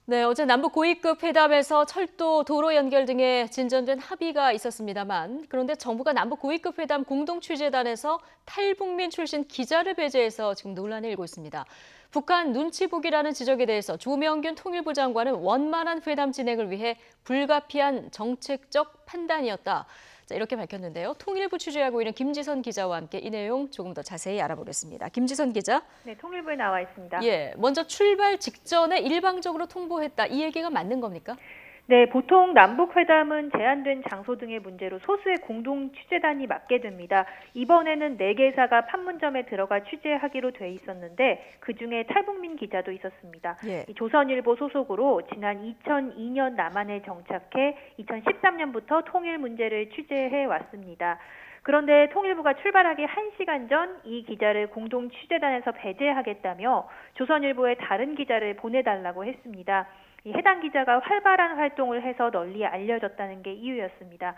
네, 어제 남북 고위급 회담에서 철도, 도로 연결 등에 진전된 합의가 있었습니다만, 그런데 정부가 남북 고위급 회담 공동 취재단에서 탈북민 출신 기자를 배제해서 지금 논란이 일고 있습니다. 북한 눈치 보기라는 지적에 대해서 조명균 통일부 장관은 원만한 회담 진행을 위해 불가피한 정책적 판단이었다. 자, 이렇게 밝혔는데요. 통일부 취재하고 있는 김지선 기자와 함께 이 내용 조금 더 자세히 알아보겠습니다. 김지선 기자. 네, 통일부에 나와 있습니다. 예, 먼저 출발 직전에 일방적으로 통보했다. 이 얘기가 맞는 겁니까? 네, 보통 남북회담은 제한된 장소 등의 문제로 소수의 공동 취재단이 맡게 됩니다. 이번에는 4개사가 판문점에 들어가 취재하기로 돼 있었는데 그중에 탈북민 기자도 있었습니다. 예. 조선일보 소속으로 지난 2002년 남한에 정착해 2013년부터 통일 문제를 취재해 왔습니다. 그런데 통일부가 출발하기 1시간 전 이 기자를 공동 취재단에서 배제하겠다며 조선일보에 다른 기자를 보내달라고 했습니다. 이 해당 기자가 활발한 활동을 해서 널리 알려졌다는 게 이유였습니다.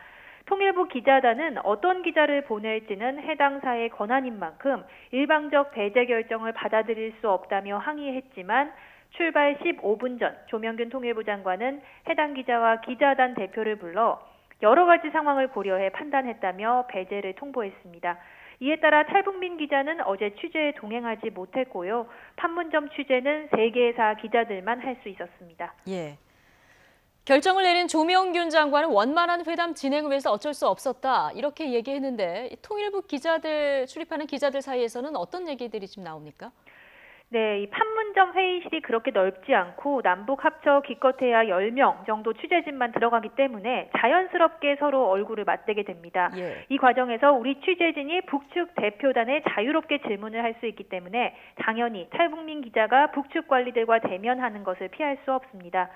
통일부 기자단은 어떤 기자를 보낼지는 해당사의 권한인 만큼 일방적 배제 결정을 받아들일 수 없다며 항의했지만 출발 15분 전 조명균 통일부 장관은 해당 기자와 기자단 대표를 불러 여러 가지 상황을 고려해 판단했다며 배제를 통보했습니다. 이에 따라 탈북민 기자는 어제 취재에 동행하지 못했고요. 판문점 취재는 3개사 기자들만 할 수 있었습니다. 예. 결정을 내린 조명균 장관은 원만한 회담 진행을 위해서 어쩔 수 없었다. 이렇게 얘기했는데 통일부 기자들, 출입하는 기자들 사이에서는 어떤 얘기들이 지금 나옵니까? 네, 이 판문점 회의실이 그렇게 넓지 않고 남북 합쳐 기껏해야 10명 정도 취재진만 들어가기 때문에 자연스럽게 서로 얼굴을 맞대게 됩니다. 예. 이 과정에서 우리 취재진이 북측 대표단에 자유롭게 질문을 할 수 있기 때문에 당연히 탈북민 기자가 북측 관리들과 대면하는 것을 피할 수 없습니다.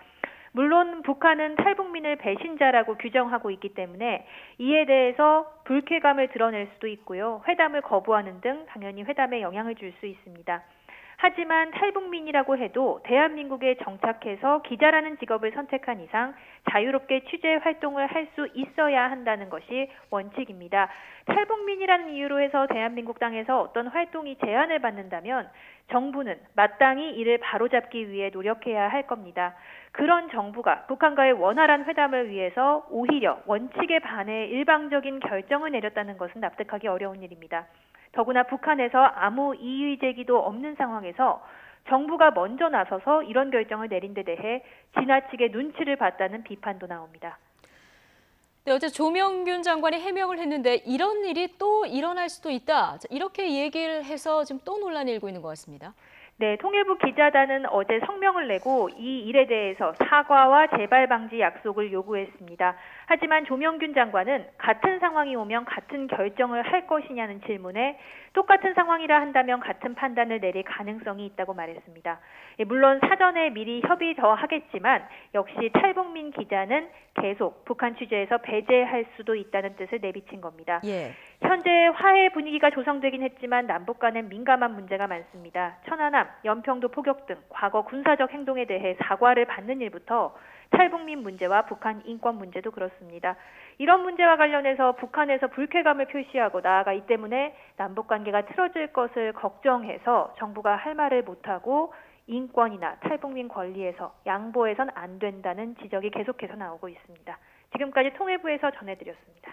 물론 북한은 탈북민을 배신자라고 규정하고 있기 때문에 이에 대해서 불쾌감을 드러낼 수도 있고요. 회담을 거부하는 등 당연히 회담에 영향을 줄 수 있습니다. 하지만 탈북민이라고 해도 대한민국에 정착해서 기자라는 직업을 선택한 이상 자유롭게 취재 활동을 할 수 있어야 한다는 것이 원칙입니다. 탈북민이라는 이유로 해서 대한민국 땅에서 어떤 활동이 제한을 받는다면 정부는 마땅히 이를 바로잡기 위해 노력해야 할 겁니다. 그런 정부가 북한과의 원활한 회담을 위해서 오히려 원칙에 반해 일방적인 결정을 내렸다는 것은 납득하기 어려운 일입니다. 더구나 북한에서 아무 이의 제기도 없는 상황에서 정부가 먼저 나서서 이런 결정을 내린 데 대해 지나치게 눈치를 봤다는 비판도 나옵니다. 네, 어제 조명균 장관이 해명을 했는데 이런 일이 또 일어날 수도 있다. 이렇게 얘기를 해서 지금 또 논란이 일고 있는 것 같습니다. 네, 통일부 기자단은 어제 성명을 내고 이 일에 대해서 사과와 재발 방지 약속을 요구했습니다. 하지만 조명균 장관은 같은 상황이 오면 같은 결정을 할 것이냐는 질문에 똑같은 상황이라 한다면 같은 판단을 내릴 가능성이 있다고 말했습니다. 물론 사전에 미리 협의 더 하겠지만 역시 탈북민 기자는 계속 북한 취재에서 배제할 수도 있다는 뜻을 내비친 겁니다. 예. 현재 화해 분위기가 조성되긴 했지만 남북 간엔 민감한 문제가 많습니다. 천안함, 연평도 포격 등 과거 군사적 행동에 대해 사과를 받는 일부터 탈북민 문제와 북한 인권 문제도 그렇습니다. 이런 문제와 관련해서 북한에서 불쾌감을 표시하고 나아가 이 때문에 남북 관계가 틀어질 것을 걱정해서 정부가 할 말을 못하고 인권이나 탈북민 권리에서 양보해선 안 된다는 지적이 계속해서 나오고 있습니다. 지금까지 통일부에서 전해드렸습니다.